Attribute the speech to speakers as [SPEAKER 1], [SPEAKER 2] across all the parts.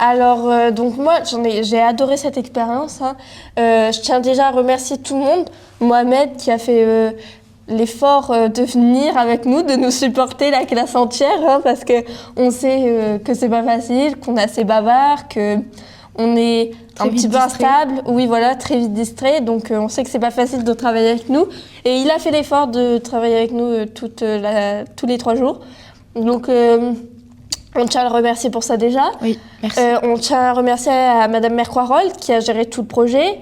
[SPEAKER 1] Alors, donc moi, j'ai adoré cette expérience. Hein. Je tiens déjà à remercier tout le monde. Mohamed qui a fait l'effort de venir avec nous, de nous supporter la classe entière, hein, parce qu'on sait que c'est pas facile, qu'on est assez bavard, qu'on est un petit peu instable. Oui, voilà, très vite distrait. Donc, on sait que c'est pas facile de travailler avec nous. Et il a fait l'effort de travailler avec nous tous les 3 jours. Donc, on tient à le remercier pour ça déjà.
[SPEAKER 2] Oui, merci.
[SPEAKER 1] On tient à remercier à Madame Mercoirol qui a géré tout le projet.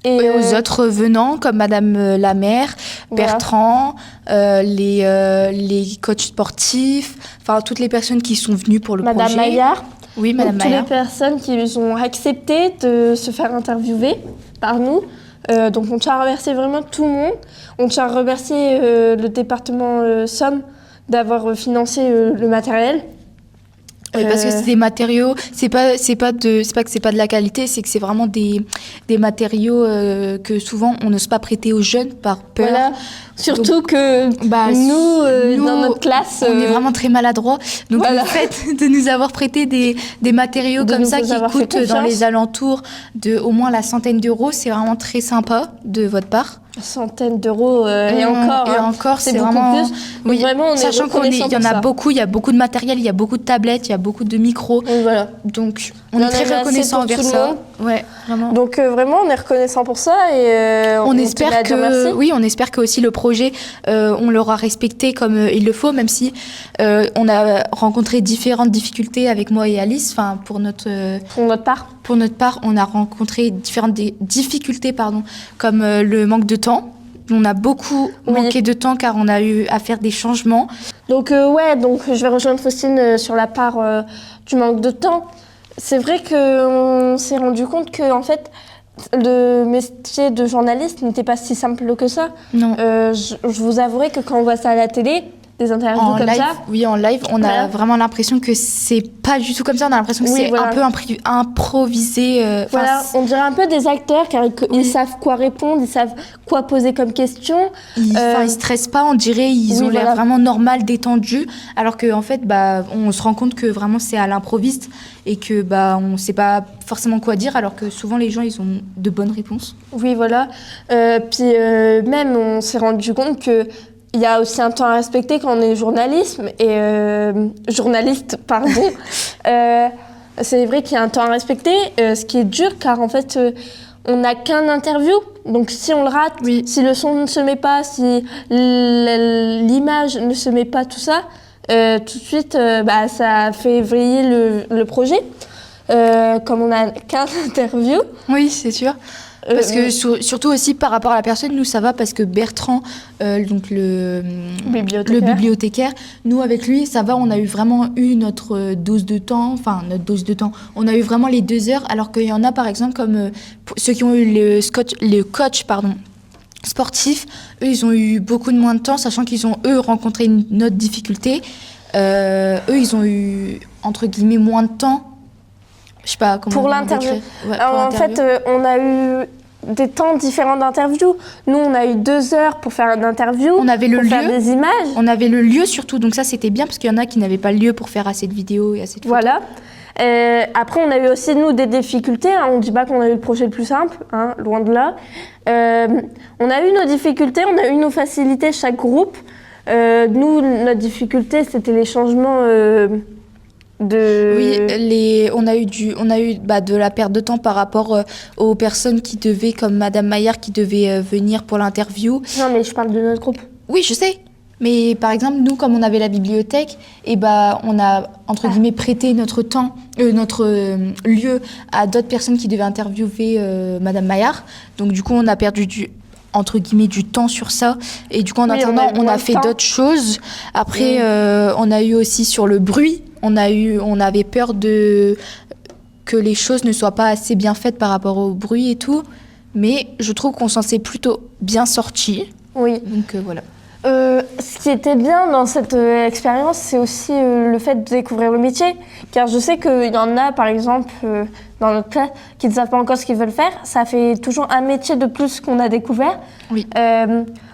[SPEAKER 2] Et aux autres venants comme Madame la maire, Bertrand, les coachs sportifs, enfin toutes les personnes qui sont venues pour le projet.
[SPEAKER 1] Madame Maillard.
[SPEAKER 2] Oui, Madame Maillard.
[SPEAKER 1] Toutes les personnes qui ont accepté de se faire interviewer par nous. Donc on tient à remercier vraiment tout le monde. On tient à remercier le département Somme d'avoir financé le matériel.
[SPEAKER 2] Oui, parce que c'est des matériaux, c'est pas que c'est pas de la qualité, c'est que c'est vraiment des matériaux que souvent on n'ose pas prêter aux jeunes par peur.
[SPEAKER 1] Voilà. Surtout que nous, dans notre classe,
[SPEAKER 2] on est vraiment très maladroits. Donc
[SPEAKER 1] voilà.
[SPEAKER 2] le fait de nous avoir prêté des matériaux comme ça qui coûtent dans les alentours de au moins la centaine d'euros, c'est vraiment très sympa de votre part.
[SPEAKER 1] Centaines d'euros et encore,
[SPEAKER 2] c'est
[SPEAKER 1] beaucoup
[SPEAKER 2] vraiment
[SPEAKER 1] plus. Oui, vraiment, on
[SPEAKER 2] sachant
[SPEAKER 1] est reconnaissant
[SPEAKER 2] qu'il y en a beaucoup, il y a beaucoup de matériel, il y a beaucoup de tablettes, il y a beaucoup de micros.
[SPEAKER 1] Oui, voilà.
[SPEAKER 2] Donc on est très reconnaissant envers ça. Ouais, vraiment.
[SPEAKER 1] Donc vraiment, on est reconnaissant pour ça et
[SPEAKER 2] on espère on espère que aussi le projet, on l'aura respecté comme il le faut, même si on a rencontré différentes difficultés avec moi et Alice. Enfin, pour notre part, on a rencontré différentes difficultés, comme le manque de temps. On a beaucoup manqué de temps car on a eu à faire des changements.
[SPEAKER 1] Donc donc je vais rejoindre Faustine sur la part du manque de temps. C'est vrai qu'on s'est rendu compte que en fait, le métier de journaliste n'était pas si simple que ça.
[SPEAKER 2] Non.
[SPEAKER 1] Je vous avouerai que quand on voit ça à la télé, des interviews comme ça.
[SPEAKER 2] Oui, en live, on a vraiment l'impression que c'est pas du tout comme ça. On a l'impression que c'est un peu improvisé.
[SPEAKER 1] Voilà, on dirait un peu des acteurs car ils savent quoi répondre, ils savent quoi poser comme question.
[SPEAKER 2] Ils stressent pas, on dirait, ils ont l'air vraiment normal, détendus, alors qu'en fait, on se rend compte que vraiment c'est à l'improviste et que on sait pas forcément quoi dire, alors que souvent les gens ils ont de bonnes réponses.
[SPEAKER 1] Oui, voilà. Puis même on s'est rendu compte que il y a aussi un temps à respecter quand on est journaliste. C'est vrai qu'il y a un temps à respecter, ce qui est dur car en fait, on n'a qu'un interview. Donc si on le rate, si le son ne se met pas, si l'image ne se met pas, tout ça, tout de suite, ça fait vriller le projet. Comme on n'a qu'un interview.
[SPEAKER 2] Oui, c'est sûr. Parce que surtout aussi par rapport à la personne, nous ça va parce que Bertrand, donc le bibliothécaire, nous avec lui ça va, on a eu vraiment notre dose de temps, on a eu vraiment les 2 heures, alors qu'il y en a par exemple comme ceux qui ont eu le coach sportif, eux ils ont eu beaucoup de moins de temps, sachant qu'ils ont eux rencontré une autre difficulté, eux ils ont eu entre guillemets moins de temps. Je sais pas comment
[SPEAKER 1] pour l'interview. En fait, on a eu des temps différents d'interview. Nous, on a eu 2 heures pour faire une interview,
[SPEAKER 2] on avait le lieu,
[SPEAKER 1] faire des images.
[SPEAKER 2] On avait le lieu surtout, donc ça c'était bien parce qu'il y en a qui n'avaient pas le lieu pour faire assez de vidéos et assez de photos.
[SPEAKER 1] Voilà. Après, on a eu aussi, nous, des difficultés. Hein. On ne dit pas qu'on a eu le projet le plus simple, hein, loin de là. On a eu nos difficultés, on a eu nos facilités, chaque groupe. Nous, notre difficulté, c'était les changements...
[SPEAKER 2] on a eu de la perte de temps par rapport aux personnes qui devaient, comme Madame Maillard, qui devait venir pour l'interview.
[SPEAKER 1] Non, mais je parle de notre groupe.
[SPEAKER 2] Oui, je sais. Mais par exemple, nous, comme on avait la bibliothèque, on a, entre guillemets, prêté notre temps, notre lieu à d'autres personnes qui devaient interviewer Madame Maillard. Donc du coup, on a perdu entre guillemets du temps sur ça, et du coup en attendant on a fait d'autres choses. Après on a eu aussi sur le bruit, on avait peur que les choses ne soient pas assez bien faites par rapport au bruit et tout, mais je trouve qu'on s'en s'est plutôt bien sorti.
[SPEAKER 1] Oui.
[SPEAKER 2] Donc voilà.
[SPEAKER 1] Ce qui était bien dans cette expérience, c'est aussi le fait de découvrir le métier. Car je sais qu'il y en a, par exemple, dans notre classe, qui ne savent pas encore ce qu'ils veulent faire. Ça fait toujours un métier de plus qu'on a découvert.
[SPEAKER 2] Oui.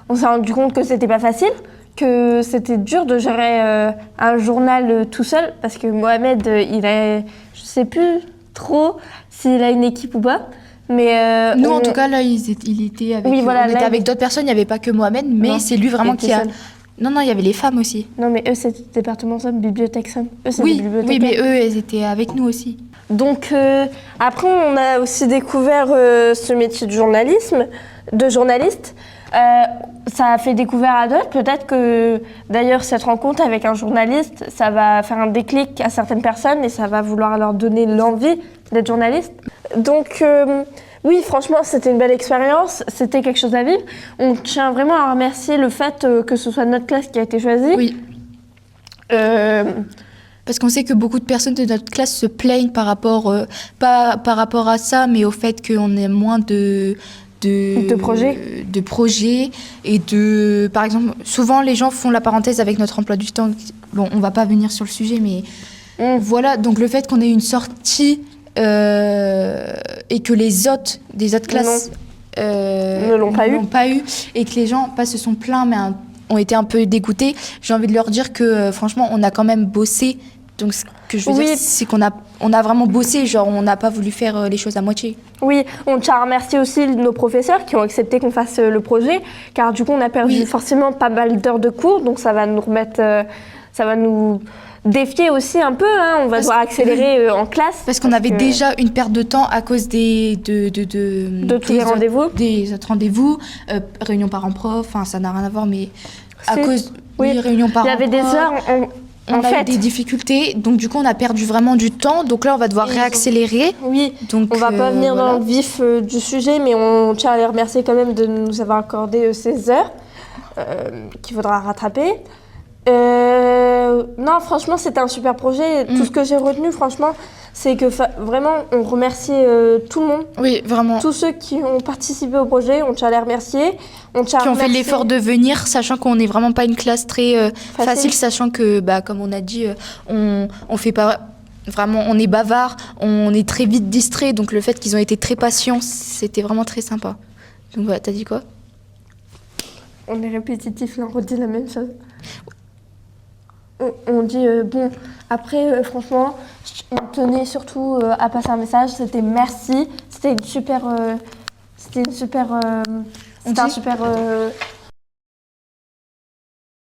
[SPEAKER 1] On s'est rendu compte que c'était pas facile, que c'était dur de gérer un journal tout seul. Parce que Mohamed, il est, je sais plus trop s'il a une équipe ou pas. Mais
[SPEAKER 2] Nous, en tout cas, là, il était avec,
[SPEAKER 1] Oui, voilà,
[SPEAKER 2] on était
[SPEAKER 1] là,
[SPEAKER 2] avec d'autres personnes. Il n'y avait pas que Mohamed, mais
[SPEAKER 1] Non,
[SPEAKER 2] c'est lui vraiment
[SPEAKER 1] il était
[SPEAKER 2] qui a.
[SPEAKER 1] seul.
[SPEAKER 2] Non, non, il y avait les femmes aussi.
[SPEAKER 1] Non, mais eux, c'était département somme, bibliothèque somme. Eux, c'est des
[SPEAKER 2] Oui,
[SPEAKER 1] bibliothécaires.
[SPEAKER 2] oui, mais eux, ils étaient avec nous aussi.
[SPEAKER 1] Donc après, on a aussi découvert ce métier de journaliste. Ça a fait découvrir à d'autres. Peut-être que d'ailleurs cette rencontre avec un journaliste, ça va faire un déclic à certaines personnes et ça va vouloir leur donner l'envie d'être journaliste. Donc oui, franchement, c'était une belle expérience. C'était quelque chose à vivre. On tient vraiment à remercier le fait que ce soit notre classe qui a été choisie.
[SPEAKER 2] Oui. Parce qu'on sait que beaucoup de personnes de notre classe se plaignent par rapport, pas par rapport à ça, mais au fait qu'on ait moins de projets et de... Par exemple, souvent les gens font la parenthèse avec notre emploi du temps. Bon, on va pas venir sur le sujet, mais voilà. Donc le fait qu'on ait une sortie et que les autres des autres classes
[SPEAKER 1] ne l'ont pas eu,
[SPEAKER 2] et que les gens pas se sont plaints, mais ont été un peu dégoûtés, j'ai envie de leur dire que franchement, on a quand même bossé. Donc ce que je veux dire, c'est qu'on a vraiment bossé, genre on n'a pas voulu faire les choses à moitié.
[SPEAKER 1] Oui, on tient à remercier aussi nos professeurs qui ont accepté qu'on fasse le projet, car du coup on a perdu forcément pas mal d'heures de cours, donc ça va nous remettre, ça va nous défier aussi un peu, hein, on va devoir accélérer en classe.
[SPEAKER 2] Parce qu'on avait déjà une perte de temps à cause de
[SPEAKER 1] tous les rendez-vous.
[SPEAKER 2] Des autres rendez-vous, réunions parents-prof, enfin ça n'a rien à voir, mais à cause réunions parents-prof.
[SPEAKER 1] Il y avait des heures
[SPEAKER 2] on a eu des difficultés, donc du coup on a perdu vraiment du temps, donc là on va devoir réaccélérer.
[SPEAKER 1] Oui,
[SPEAKER 2] donc,
[SPEAKER 1] on va pas venir dans le vif du sujet, mais on tient à les remercier quand même de nous avoir accordé ces heures qu'il faudra rattraper. Non, franchement, c'était un super projet. Tout ce que j'ai retenu, franchement, c'est que vraiment, on remercie tout le monde.
[SPEAKER 2] Oui, vraiment.
[SPEAKER 1] Tous ceux qui ont participé au projet, on tient à les remercier.
[SPEAKER 2] Qui ont fait l'effort de venir, sachant qu'on n'est vraiment pas une classe très facile, sachant que, comme on a dit, on fait pas... Vraiment, on est bavard, on est très vite distrait, donc le fait qu'ils ont été très patients, c'était vraiment très sympa. Donc voilà, t'as dit quoi ?
[SPEAKER 1] On est répétitif, là, on redit la même chose. On dit, après, franchement, on tenait surtout à passer un message, c'était merci, c'était un super